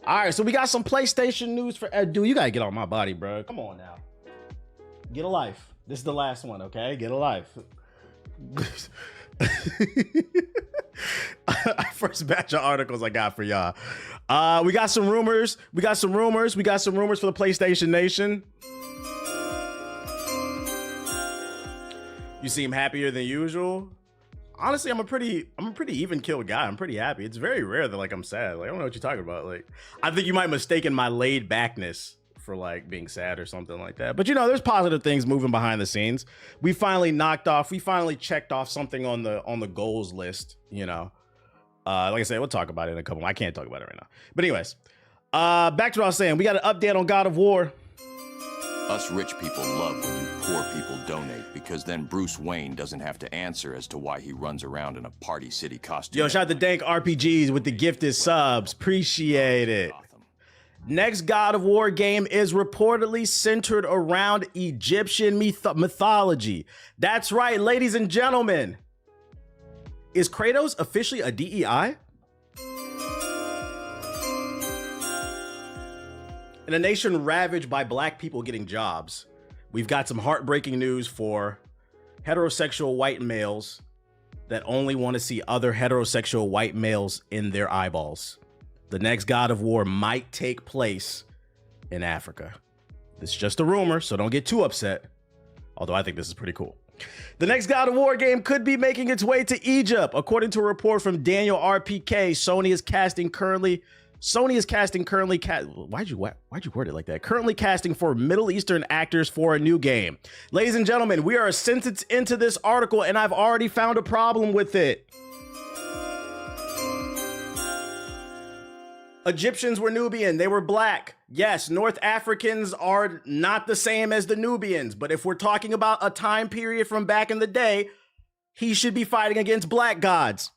All right, so we got some PlayStation news for dude. You gotta get on my body, bro. Come on now, get a life. This is the last one, okay? Get a life. First batch of articles I got for y'all. We got some rumors. We got some rumors for the PlayStation Nation. You seem happier than usual. Honestly, I'm a pretty even killed guy. I'm pretty happy. It's very rare that like I'm sad. Like I don't know what you're talking about. Like I think you might mistaken my laid backness for like being sad or something like that. But you know, there's positive things moving behind the scenes. We finally checked off something on the goals list, you know. Like I said, we'll talk about it in a couple. I can't talk about it right now. But anyways, back to what I was saying. We got an update on God of War. Us rich people love when you poor people donate, because then Bruce Wayne doesn't have to answer as to why he runs around in a Party City costume. Yo, shout out to Dank RPGs with the gifted subs. Appreciate it. Next God of War game is reportedly centered around Egyptian mythology. That's right, ladies and gentlemen. Is Kratos officially a DEI? In a nation ravaged by black people getting jobs, we've got some heartbreaking news for heterosexual white males that only want to see other heterosexual white males in their eyeballs. The next God of War might take place in Africa. This is just a rumor, so don't get too upset. Although I think this is pretty cool. The next God of War game could be making its way to Egypt. According to a report from Daniel RPK, Sony is why'd you word it like that? Currently casting for Middle Eastern actors for a new game. Ladies and gentlemen, we are a sentence into this article and I've already found a problem with it. Egyptians were Nubian, they were black. Yes, North Africans are not the same as the Nubians, but if we're talking about a time period from back in the day, he should be fighting against black gods.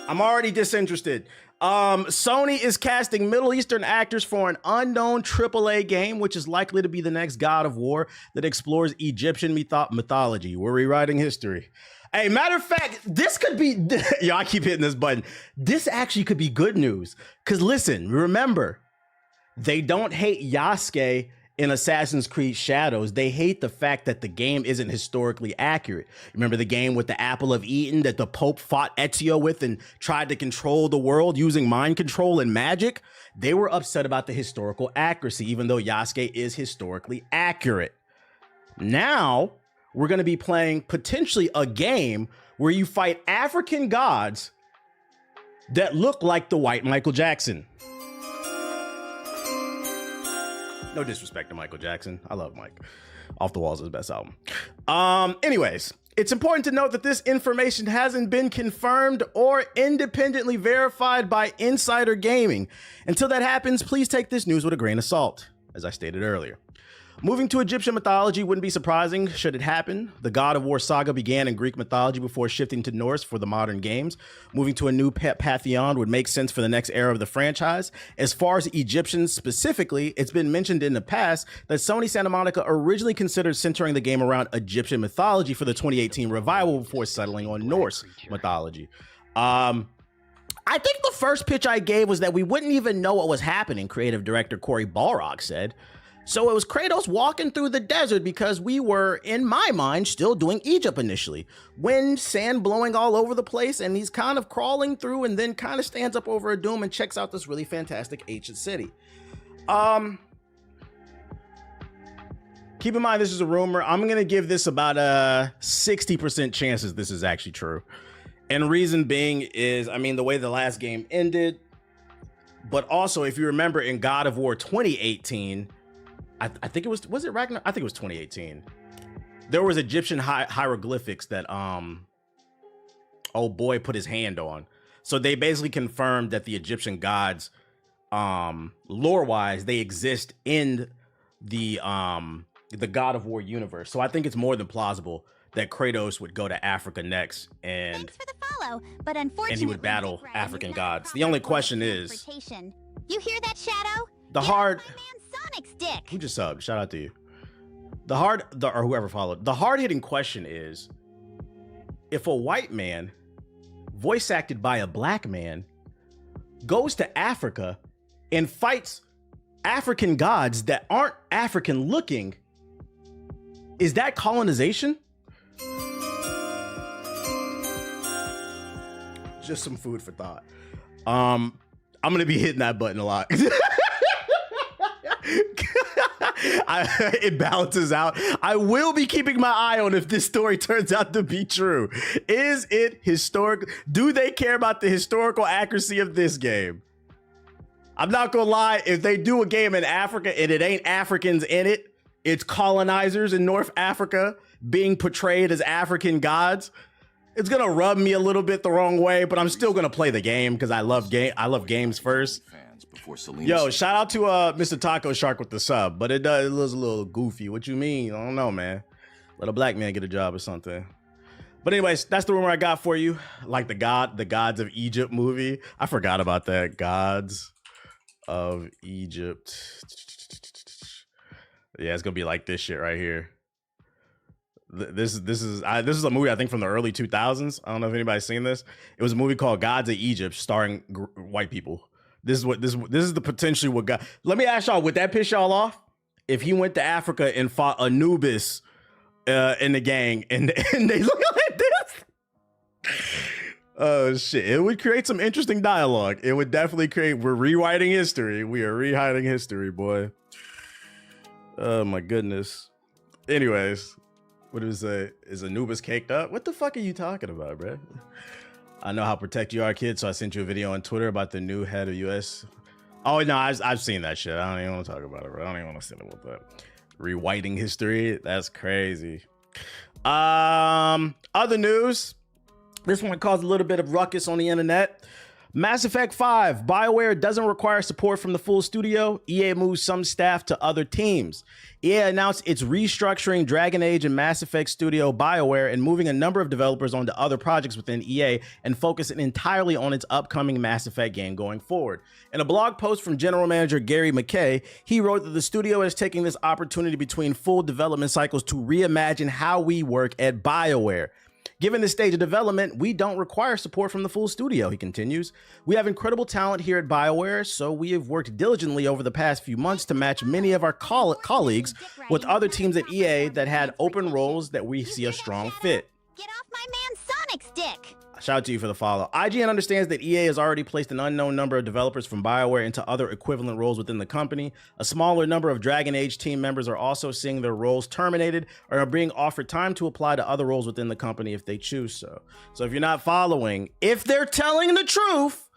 I'm already disinterested. Sony is casting Middle Eastern actors for an unknown AAA game, which is likely to be the next God of War that explores Egyptian mythology. We're rewriting history. Hey, matter of fact, this could be, yo, I keep hitting this button. This actually could be good news. Because listen, remember, they don't hate Yasuke in Assassin's Creed Shadows. They hate the fact that the game isn't historically accurate. Remember the game with the Apple of Eden that the Pope fought Ezio with and tried to control the world using mind control and magic? They were upset about the historical accuracy, even though Yasuke is historically accurate. Now, we're going to be playing potentially a game where you fight African gods that look like the white Michael Jackson. No disrespect to Michael Jackson. I love Mike. Off the Walls is his best album. Anyways, it's important to note that this information hasn't been confirmed or independently verified by Insider Gaming. Until that happens, please take this news with a grain of salt, as I stated earlier. Moving to Egyptian mythology wouldn't be surprising should it happen. The God of War saga began in Greek mythology before shifting to Norse for the modern games. Moving to a new pantheon would make sense for the next era of the franchise. As far as Egyptians specifically, it's been mentioned in the past that Sony Santa Monica originally considered centering the game around Egyptian mythology for the 2018 revival before settling on Norse mythology. I think the first pitch I gave was that we wouldn't even know what was happening, creative director Cory Balrog said. So it was Kratos walking through the desert because we were, in my mind, still doing Egypt initially. Wind, sand blowing all over the place, and he's kind of crawling through and then kind of stands up over a dome and checks out this really fantastic ancient city. Keep in mind, this is a rumor. I'm going to give this about a 60% chances this is actually true. And reason being is, I mean, the way the last game ended, but also if you remember in God of War 2018, I think it was it Ragnarok? I think it was 2018. There was Egyptian hieroglyphics that old boy put his hand on. So they basically confirmed that the Egyptian gods, lore-wise, they exist in the God of War universe. So I think it's more than plausible that Kratos would go to Africa next and thanks for the follow, but unfortunately, and he would battle African gods. The only question is, you hear that, Shadow? The hard Sonic's dick. Who just subbed? Shout out to you. Or whoever followed. The hard-hitting question is, if a white man voice acted by a black man goes to Africa and fights African gods that aren't African looking, is that colonization? Just some food for thought. I'm gonna be hitting that button a lot. It balances out. I will be keeping my eye on if this story turns out to be true. Is it historic? Do they care about the historical accuracy of this game? I'm not gonna lie, if they do a game in Africa and it ain't Africans in it, it's colonizers in North Africa being portrayed as African gods, it's gonna rub me a little bit the wrong way, but I'm still gonna play the game because I love games first. Yo, shout out to Mr. Taco Shark with the sub, but it was a little goofy. What you mean? I don't know, man. Let a black man get a job or something. But anyways, that's the rumor I got for you. Like the Gods of Egypt movie. I forgot about that. Gods of Egypt. Yeah, it's gonna be like this shit right here. This is a movie I think from the early 2000s. I don't know if anybody's seen this. It was a movie called Gods of Egypt starring white people. This is the potentially what God. Let me ask y'all, would that piss y'all off if he went to Africa and fought Anubis in the gang and they look like this? Oh shit! It would create some interesting dialogue. It would definitely create. We're rewriting history. We are rewriting history, boy. Oh my goodness. Anyways, what did it say? Is Anubis caked up? What the fuck are you talking about, bro? I know how protect you are, kid, so I sent you a video on Twitter about the new head of US. Oh, no, I've seen that shit. I don't even want to talk about it, bro. I don't even want to sit about that. Rewriting history? That's crazy. Other news. This one caused a little bit of ruckus on the internet. Mass Effect 5. BioWare doesn't require support from the full studio. EA moves some staff to other teams. EA announced it's restructuring Dragon Age and Mass Effect studio BioWare and moving a number of developers onto other projects within EA and focusing entirely on its upcoming Mass Effect game going forward. In a blog post from general manager Gary McKay, he wrote that the studio is taking this opportunity between full development cycles to reimagine how we work at BioWare. Given the stage of development, we don't require support from the full studio, he continues. We have incredible talent here at BioWare, so we have worked diligently over the past few months to match many of our colleagues with other teams at EA that had open roles that we see a strong fit. Get off my man Sonic's dick! Shout out to you for the follow. IGN understands that EA has already placed an unknown number of developers from BioWare into other equivalent roles within the company. A smaller number of Dragon Age team members are also seeing their roles terminated or are being offered time to apply to other roles within the company if they choose so. So if you're not following, if they're telling the truth,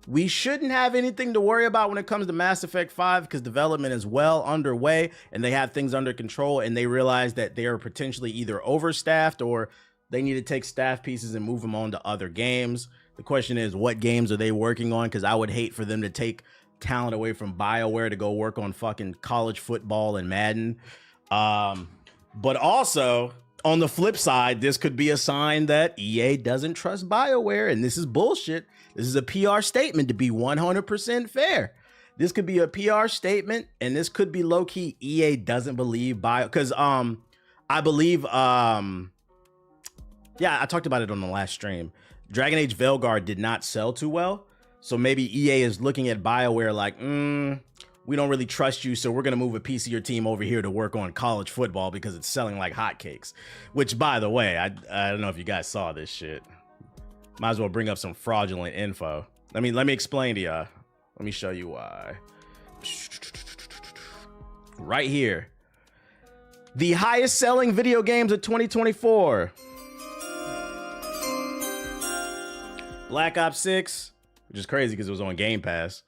we shouldn't have anything to worry about when it comes to Mass Effect 5 because development is well underway and they have things under control and they realize that they are potentially either overstaffed or they need to take staff pieces and move them on to other games. The question is, what games are they working on? Because I would hate for them to take talent away from BioWare to go work on fucking college football and Madden. But also, on the flip side, this could be a sign that EA doesn't trust BioWare, and this is bullshit. This is a PR statement to be 100% fair. This could be a PR statement, and this could be low-key EA doesn't believe because I believe yeah, I talked about it on the last stream. Dragon Age Veilguard did not sell too well. So maybe EA is looking at BioWare like, we don't really trust you, so we're going to move a piece of your team over here to work on college football because it's selling like hotcakes. Which, by the way, I don't know if you guys saw this shit. Might as well bring up some fraudulent info. Let me explain to y'all. Let me show you why. Right here. The highest selling video games of 2024. Black Ops 6, which is crazy because it was on Game Pass.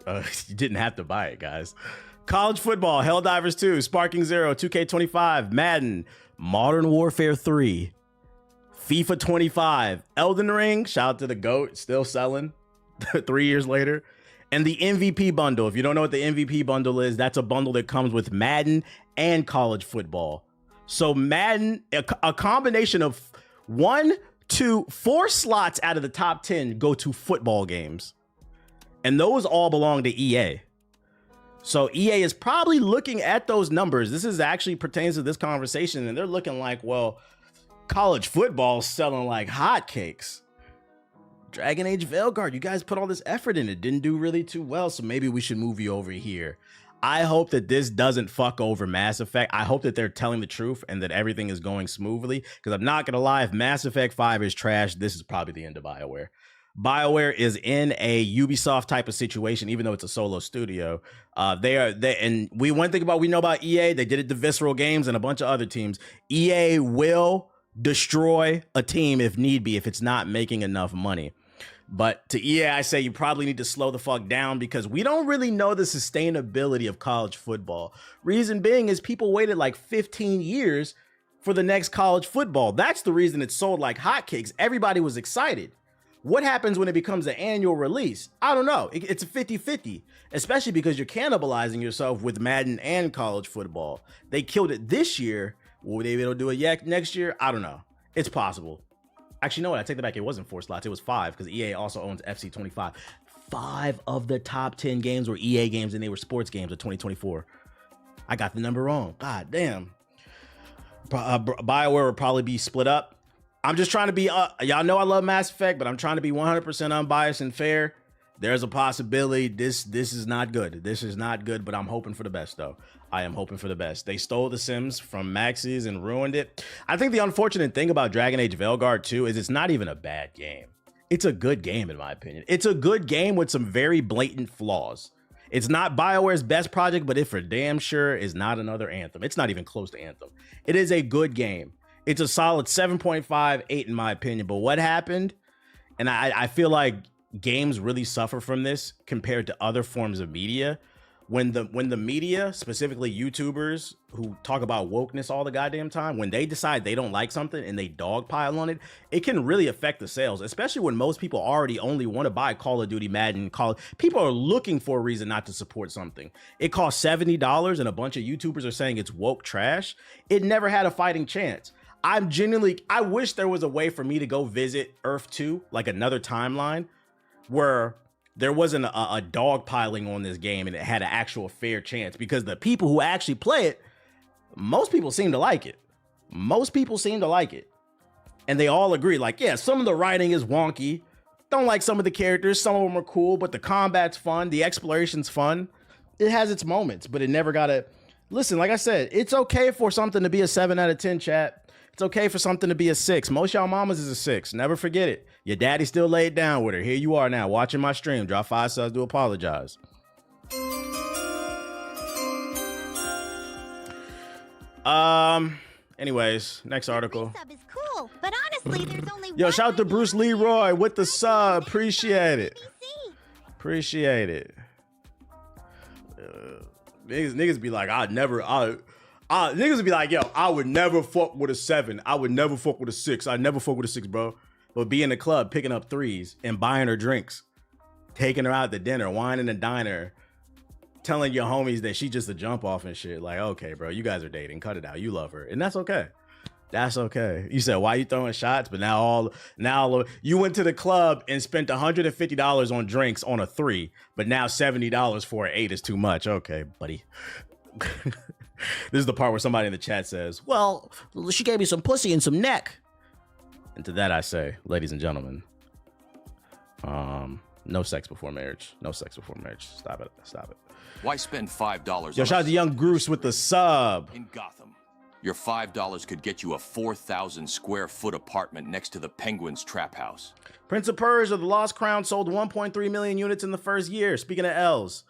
You didn't have to buy it, guys. College football, Helldivers 2, Sparking 0, 2K25, Madden, Modern Warfare 3, FIFA 25, Elden Ring, shout out to the GOAT, still selling 3 years later. And the MVP bundle. If you don't know what the MVP bundle is, that's a bundle that comes with Madden and college football. So Madden, a combination of 1, 2, 4 slots out of the top 10 go to football games. And those all belong to EA. So EA is probably looking at those numbers. This is actually pertains to this conversation. And they're looking like, well, college football is selling like hotcakes. Dragon Age Veilguard, you guys put all this effort in it, didn't do really too well, so maybe we should move you over here. I hope that this doesn't fuck over Mass Effect. I hope that they're telling the truth and that everything is going smoothly, because I'm not gonna lie, if Mass Effect 5 is trash, this is probably the end of BioWare. BioWare is in a Ubisoft type of situation, even though it's a solo studio. And we know about EA. They did it to Visceral Games and a bunch of other teams. EA will destroy a team if need be, if it's not making enough money. But to EA, I say you probably need to slow the fuck down, because we don't really know the sustainability of college football. Reason being is people waited like 15 years for the next college football. That's the reason it sold like hotcakes. Everybody was excited. What happens when it becomes an annual release? I don't know. It's a 50-50, especially because you're cannibalizing yourself with Madden and college football. They killed it this year. Will they be able to do it next year? I don't know. It's possible. Actually, no, I take that back. It wasn't 4 slots. It was 5, because EA also owns FC 25. 5 of the top 10 games were EA games, and they were sports games of 2024. I got the number wrong. God damn. BioWare will probably be split up. I'm just trying to be, y'all know I love Mass Effect, but I'm trying to be 100% unbiased and fair. There's a possibility this is not good. This is not good, but I'm hoping for the best, though. I am hoping for the best. They stole The Sims from Maxis and ruined it. I think the unfortunate thing about Dragon Age Veilguard 2 is it's not even a bad game. It's a good game, in my opinion. It's a good game with some very blatant flaws. It's not BioWare's best project, but it for damn sure is not another Anthem. It's not even close to Anthem. It is a good game. It's a solid 7.5, 8 in my opinion. But what happened, and I feel like games really suffer from this compared to other forms of media. When the media, specifically YouTubers who talk about wokeness all the goddamn time, when they decide they don't like something and they dogpile on it, it can really affect the sales, especially when most people already only want to buy Call of Duty, Madden, people are looking for a reason not to support something. It costs $70 and a bunch of YouTubers are saying it's woke trash. It never had a fighting chance. I wish there was a way for me to go visit Earth 2, like another timeline, where there wasn't a dog piling on this game and it had an actual fair chance, because the people who actually play it, most people seem to like it. Most people seem to like it. And they all agree, like, yeah, some of the writing is wonky. Don't like some of the characters. Some of them are cool, but the combat's fun. The exploration's fun. It has its moments, but it never got to... Listen, like I said, it's okay for something to be a 7 out of 10, chat. It's okay for something to be a 6. Most y'all mamas is a 6. Never forget it. Your daddy still laid down with her. Here you are now watching my stream. Drop 5 subs to apologize. Anyways, next article. Sub is cool, but honestly, there's only Yo, one shout out to way Bruce to Leroy with the sub. Appreciate it. PC. Appreciate it. Niggas be like, niggas be like, yo, I would never fuck with a 7. I would never fuck with a 6. I'd never fuck with a 6, bro. But be in the club, picking up 3s and buying her drinks, taking her out to dinner, wine in the diner, telling your homies that she just a jump off and shit. Like, okay, bro, you guys are dating. Cut it out. You love her. And that's okay. That's okay. You said, why you throwing shots? But now you went to the club and spent $150 on drinks on a 3, but now $70 for an 8 is too much. Okay, buddy. This is the part where somebody in the chat says, well, she gave me some pussy and some neck. And to that I say, ladies and gentlemen, no sex before marriage. No sex before marriage. Stop it. Stop it. Why spend $5? Yo, shout out to Young Groose with the sub. In Gotham, your $5 could get you a 4,000 square foot apartment next to the Penguins trap house. Prince of Persia, The Lost Crown sold 1.3 million units in the first year. Speaking of L's.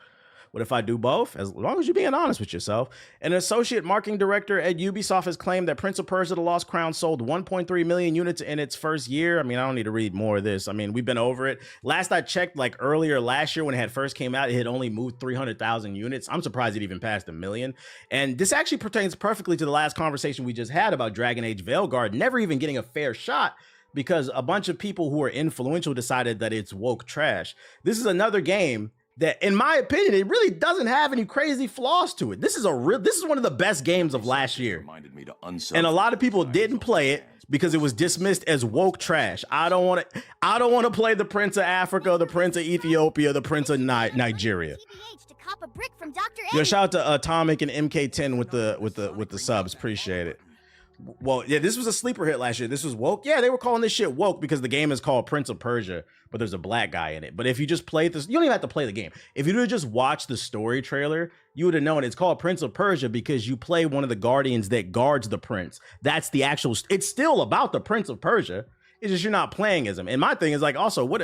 What if I do both? As long as you're being honest with yourself. An associate marketing director at Ubisoft has claimed that Prince of Persia: The Lost Crown sold 1.3 million units in its first year. I mean, I don't need to read more of this. I mean, we've been over it. Last I checked, like earlier last year when it had first came out, it had only moved 300,000 units. I'm surprised it even passed 1 million. And this actually pertains perfectly to the last conversation we just had about Dragon Age Veilguard never even getting a fair shot, because a bunch of people who are influential decided that it's woke trash. This is another game that, in my opinion, it really doesn't have any crazy flaws to it. This is one of the best games of last year. And a lot of people didn't play it because it was dismissed as woke trash. I don't want to play the Prince of Africa, the Prince of Ethiopia, the Prince of Nigeria. Yo, shout out to Atomic and MK10 with the subs. Appreciate it. Well, yeah, this was a sleeper hit last year. This was woke. Yeah, they were calling this shit woke because the game is called Prince of Persia, but there's a black guy in it. But if you just played this, you don't even have to play the game. If you would just watch the story trailer, you would have known it's called Prince of Persia because you play one of the guardians that guards the prince. That's the actual. It's still about the Prince of Persia. It's just you're not playing as him. And my thing is like, also, what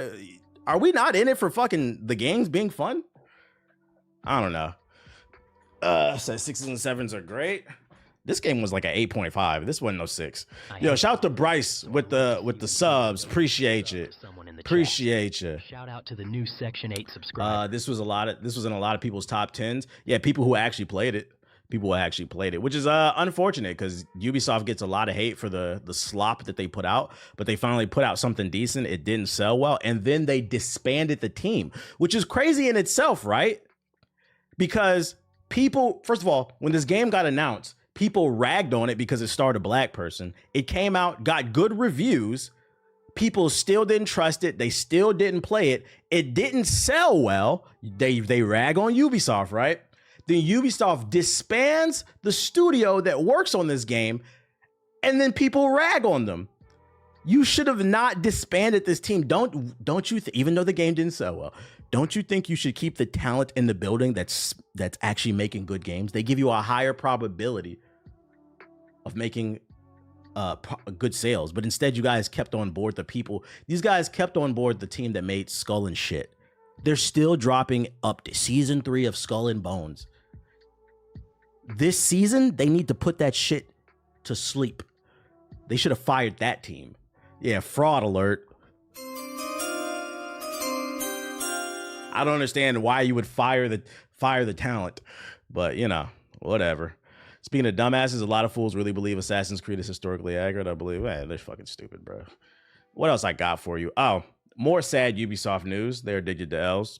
are we not in it for fucking the games being fun? I don't know. So 6s and 7s are great. This game was like an 8.5. This wasn't no 6. Yo, shout out to Bryce with the subs. Appreciate you. Appreciate you. Shout out to the new Section 8 subscriber. This was in a lot of people's top 10s. Yeah, people who actually played it. Which is unfortunate because Ubisoft gets a lot of hate for the slop that they put out, but they finally put out something decent. It didn't sell well, and then they disbanded the team, which is crazy in itself, right? Because people, first of all, when this game got announced, people ragged on it because it starred a black person. It came out, got good reviews. People still didn't trust it. They still didn't play it. It didn't sell well. They rag on Ubisoft, right? Then Ubisoft disbands the studio that works on this game, and then people rag on them. You should have not disbanded this team. Don't you even though the game didn't sell well, don't you think you should keep the talent in the building that's actually making good games? They give you a higher probability of making good sales, but instead you guys kept on board the people. These guys kept on board the team that made Skull and shit. They're still dropping up to season 3 of Skull and Bones. This season, they need to put that shit to sleep. They should have fired that team. Yeah, fraud alert. I don't understand why you would fire the talent, but you know, whatever. Speaking of dumbasses, a lot of fools really believe Assassin's Creed is historically accurate. I believe, man, they're fucking stupid, bro. What else I got for you? Oh, more sad Ubisoft news. They're addicted to L's.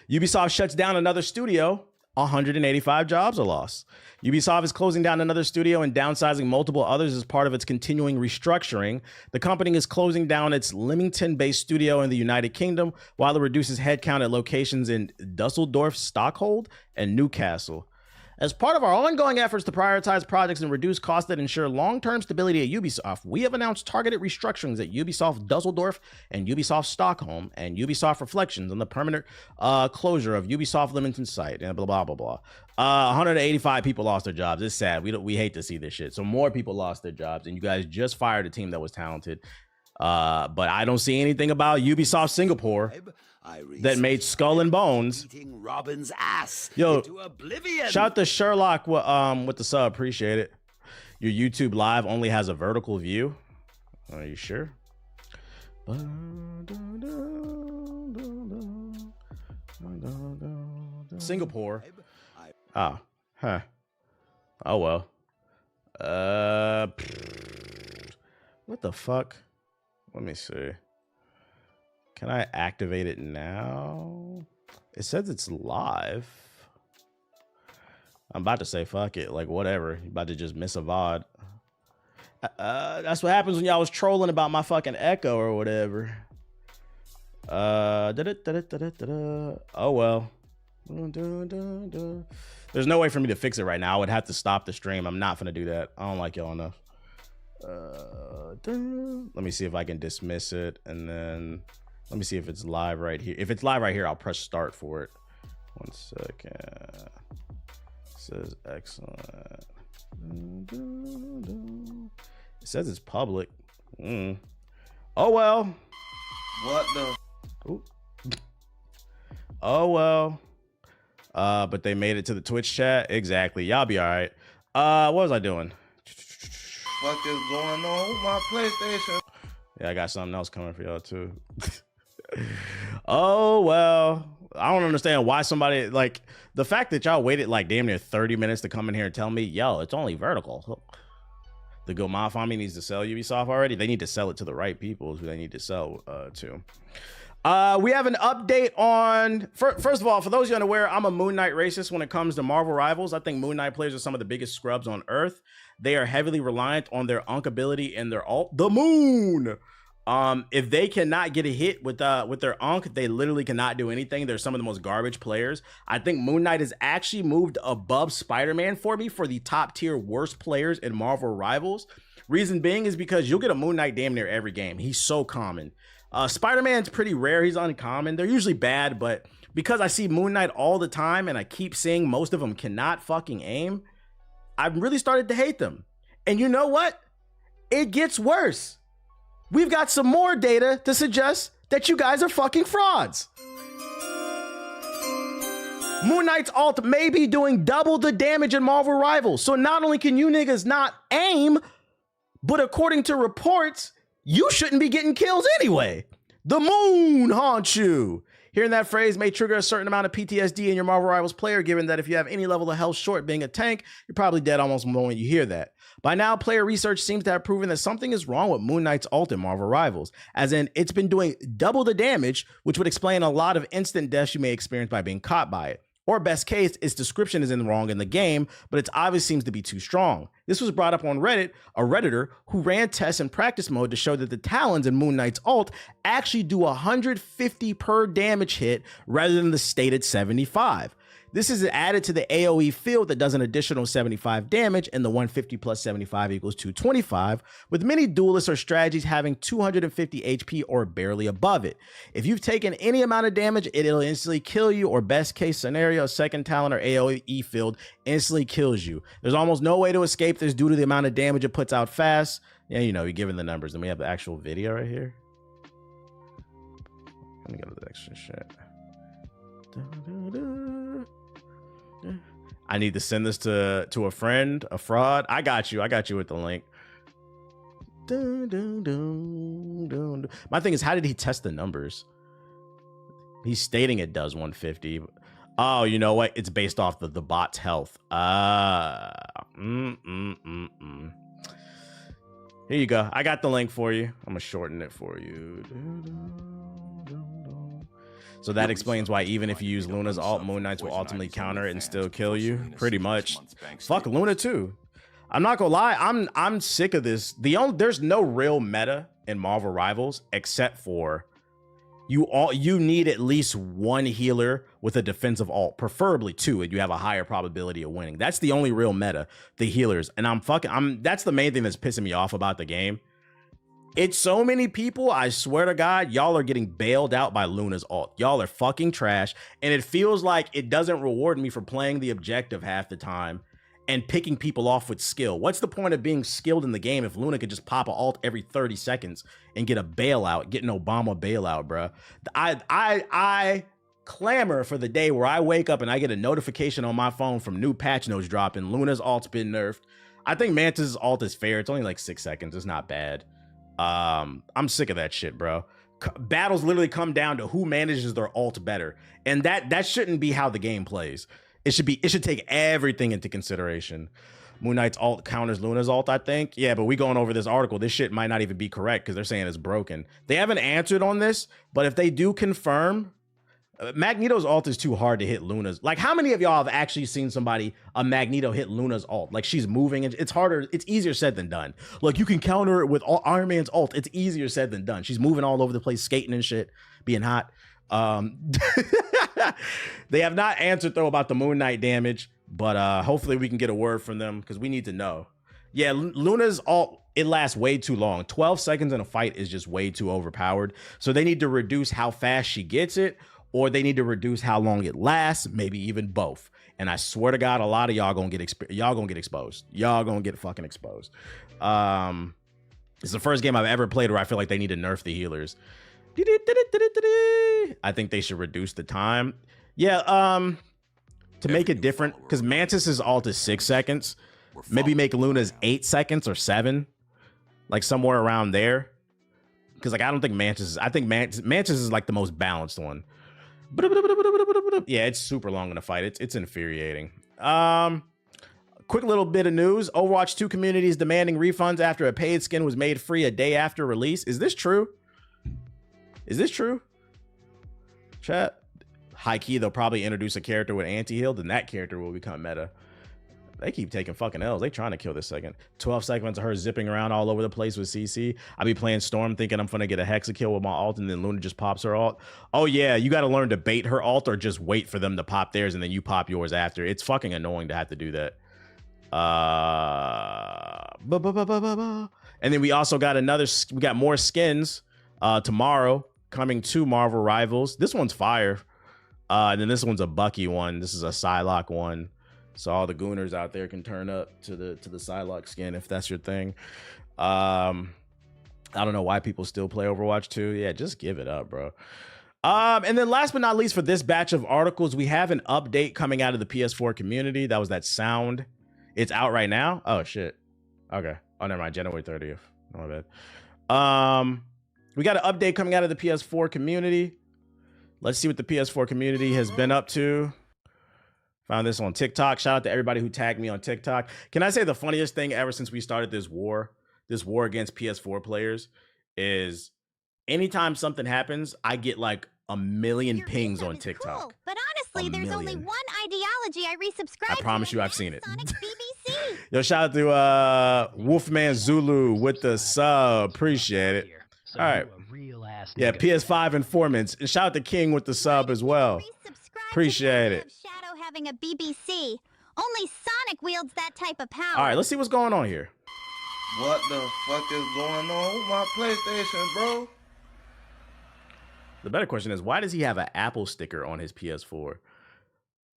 Ubisoft shuts down another studio. 185 jobs are lost. Ubisoft is closing down another studio and downsizing multiple others as part of its continuing restructuring. The company is closing down its Leamington-based studio in the United Kingdom while it reduces headcount at locations in Dusseldorf, Stockholm, and Newcastle. As part of our ongoing efforts to prioritize projects and reduce costs that ensure long-term stability at Ubisoft, we have announced targeted restructurings at Ubisoft Dusseldorf and Ubisoft Stockholm and Ubisoft Reflections on the permanent closure of Ubisoft Leamington site and blah, blah, blah, blah. 185 people lost their jobs. It's sad. We hate to see this shit. So more people lost their jobs, and you guys just fired a team that was talented. But I don't see anything about Ubisoft Singapore that made Skull and Bones. Robin's ass Yo, into oblivion. shout out to Sherlock with the sub. Appreciate it. Your YouTube live only has a vertical view. Are you sure? Singapore. Oh, huh. Oh well. What the fuck? Let me see. Can I activate it now? It says it's live. I'm about to say fuck it, like whatever. You're about to just miss a VOD. That's what happens when y'all was trolling about my fucking echo or whatever. Oh well. There's no way for me to fix it right now. I would have to stop the stream. I'm not gonna do that. I don't like y'all enough. Let me see if I can dismiss it, and then let me see if it's live right here. If it's live right here, I'll press start for it. 1 second. It says excellent. It says it's public. Oh well. What the? Ooh. Oh well. But they made it to the Twitch chat. Exactly. Y'all be all right. What was I doing? What is going on with my PlayStation? Yeah, I got something else coming for y'all too. Oh well. I don't understand why somebody, like, the fact that y'all waited like damn near 30 minutes to come in here and tell me, yo, it's only vertical. The Go Maf Army needs to sell Ubisoft already. They need to sell it to the right people who they need to sell to. We have an update on, first of all, for those of you unaware, I'm a Moon Knight racist when it comes to Marvel Rivals. I think Moon Knight players are some of the biggest scrubs on Earth. They are heavily reliant on their Unk ability and their ult, the Moon. If they cannot get a hit with their Ankh, they literally cannot do anything. They're some of the most garbage players. I think Moon Knight has actually moved above Spider-Man for me for the top tier worst players in Marvel Rivals. Reason being is because you'll get a Moon Knight damn near every game. He's so common. Spider-Man's pretty rare. He's uncommon. They're usually bad, but because I see Moon Knight all the time and I keep seeing most of them cannot fucking aim, I've really started to hate them. And you know what? It gets worse. We've got some more data to suggest that you guys are fucking frauds. Moon Knight's ult may be doing double the damage in Marvel Rivals. So not only can you niggas not aim, but according to reports, you shouldn't be getting kills anyway. The moon haunts you. Hearing that phrase may trigger a certain amount of PTSD in your Marvel Rivals player, given that if you have any level of health short being a tank, you're probably dead almost the moment you hear that. By now, player research seems to have proven that something is wrong with Moon Knight's ult in Marvel Rivals, as in it's been doing double the damage, which would explain a lot of instant deaths you may experience by being caught by it. Or best case, its description is wrong in the game, but it obviously seems to be too strong. This was brought up on Reddit, a Redditor who ran tests in practice mode to show that the Talons in Moon Knight's ult actually do 150 per damage hit rather than the stated 75. This is added to the AoE field that does an additional 75 damage, and the 150 plus 75 equals 225, with many duelists or strategies having 250 HP or barely above it. If you've taken any amount of damage, it'll instantly kill you, or best case scenario, second talent or AoE field instantly kills you. There's almost no way to escape this due to the amount of damage it puts out fast. Yeah, you know, you're given the numbers, and we have the actual video right here. Let me go to the extra shit. I need to send this to a friend, a fraud. I got you with the link. My thing is, how did he test the numbers? He's stating it does 150. Oh, you know what? It's based off the bot's health. Here you go. I got the link for you. I'm gonna shorten it for you. So that explains why even if you use Luna's ult, Moon Knights will ultimately counter it and still kill you. Pretty much. Fuck Luna too. I'm not gonna lie, I'm sick of this. There's no real meta in Marvel Rivals except for you need at least one healer with a defensive ult, preferably two, and you have a higher probability of winning. That's the only real meta, the healers. And that's the main thing that's pissing me off about the game. It's so many people, I swear to God, y'all are getting bailed out by Luna's ult. Y'all are fucking trash, and it feels like it doesn't reward me for playing the objective half the time and picking people off with skill. What's the point of being skilled in the game if Luna could just pop an ult every 30 seconds and get a bailout, get an Obama bailout, bruh? I clamor for the day where I wake up and I get a notification on my phone from new patch notes dropping. Luna's ult's been nerfed. I think Mantis' ult is fair. It's only like 6 seconds. It's not bad. I'm sick of that shit, bro. Battles literally come down to who manages their ult better, and that shouldn't be how the game plays. It should take everything into consideration. Moon Knight's ult counters Luna's ult, I think. Yeah, but we going over this article. This shit might not even be correct because they're saying it's broken. They haven't answered on this, but if they do confirm, Magneto's ult is too hard to hit Luna's. Like, how many of y'all have actually seen a Magneto hit Luna's ult? Like, she's moving and it's harder. It's easier said than done. Like, you can counter it with Iron Man's ult. It's easier said than done. She's moving all over the place, skating and shit, being hot. They have not answered though about the Moon Knight damage, but hopefully we can get a word from them because we need to know. Yeah, Luna's ult, it lasts way too long. 12 seconds in a fight is just way too overpowered. So they need to reduce how fast she gets it, or they need to reduce how long it lasts, maybe even both. And I swear to God, a lot of y'all gonna get exposed. Y'all gonna get fucking exposed. It's the first game I've ever played where I feel like they need to nerf the healers. I think they should reduce the time. Yeah, to make it different, because Mantis's ult is 6 seconds. Maybe make Luna's 8 seconds or 7, like somewhere around there. Because like I don't think Mantis is like the most balanced one. Yeah, it's super long in a fight. It's infuriating. Quick little bit of news. Overwatch 2 community is demanding refunds after a paid skin was made free a day after release. Is this true? Is this true? Chat. High key, they'll probably introduce a character with anti-heal, then that character will become meta. They keep taking fucking L's. They trying to kill this second. 12 seconds of her zipping around all over the place with CC. I be playing Storm thinking I'm gonna get a hexa kill with my ult, and then Luna just pops her ult. Oh yeah, you gotta learn to bait her ult or just wait for them to pop theirs and then you pop yours after. It's fucking annoying to have to do that. And then we also got we got more skins tomorrow coming to Marvel Rivals. This one's fire. And then this one's a Bucky one. This is a Psylocke one. So all the gooners out there can turn up to the Psylocke skin if that's your thing. I don't know why people still play Overwatch 2. Yeah, just give it up, bro. And then last but not least for this batch of articles, we have an update coming out of the PS4 community. That was that sound. It's out right now. Oh shit. Okay. Oh, never mind. January 30th. Oh, my bad. We got an update coming out of the PS4 community. Let's see what the PS4 community has been up to. Found this on TikTok. Shout out to everybody who tagged me on TikTok. Can I say the funniest thing ever since we started this war against PS4 players is anytime something happens, I get like a million pings on TikTok. Cool, but honestly, there's only one ideology I resubscribe to. I promise you I've seen it. BBC. Yo, shout out to Wolfman Zulu with the sub. Appreciate it. All right. Yeah, PS5 informants. And shout out to King with the sub as well. Appreciate it. Shadow having a BBC. Only Sonic wields that type of power. All right, let's see what's going on here. What the fuck is going on with my PlayStation, bro? The better question is, why does he have an Apple sticker on his PS4?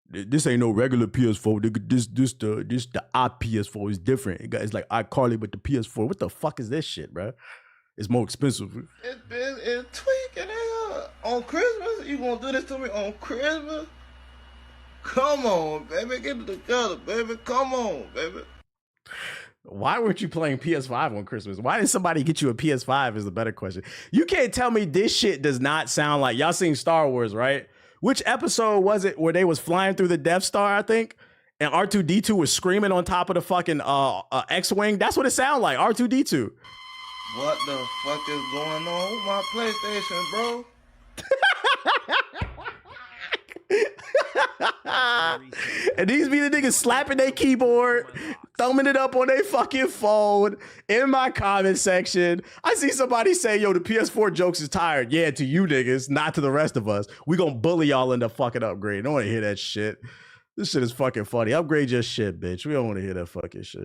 This ain't no regular PS4. This the PS4 is different. It's like iCarly with the PS4. What the fuck is this shit, bro? It's more expensive. It's tweaking here. On Christmas? You gonna do this to me on Christmas? Come on, baby. Get it together, baby. Come on, baby. Why weren't you playing PS5 on Christmas? Why did somebody get you a PS5 is the better question. You can't tell me this shit does not sound like... Y'all seen Star Wars, right? Which episode was it where they was flying through the Death Star, I think? And R2-D2 was screaming on top of the fucking X-Wing? That's what it sounded like, R2-D2. What the fuck is going on with my PlayStation, bro? And these be the niggas slapping their keyboard, thumbing it up on their fucking phone in my comment section. I see somebody say, yo, the PS4 jokes is tired. Yeah, to you niggas, not to the rest of us. We gonna bully y'all into fucking upgrade. I don't wanna hear that shit. This shit is fucking funny. Upgrade your shit, bitch. We don't wanna hear that fucking shit.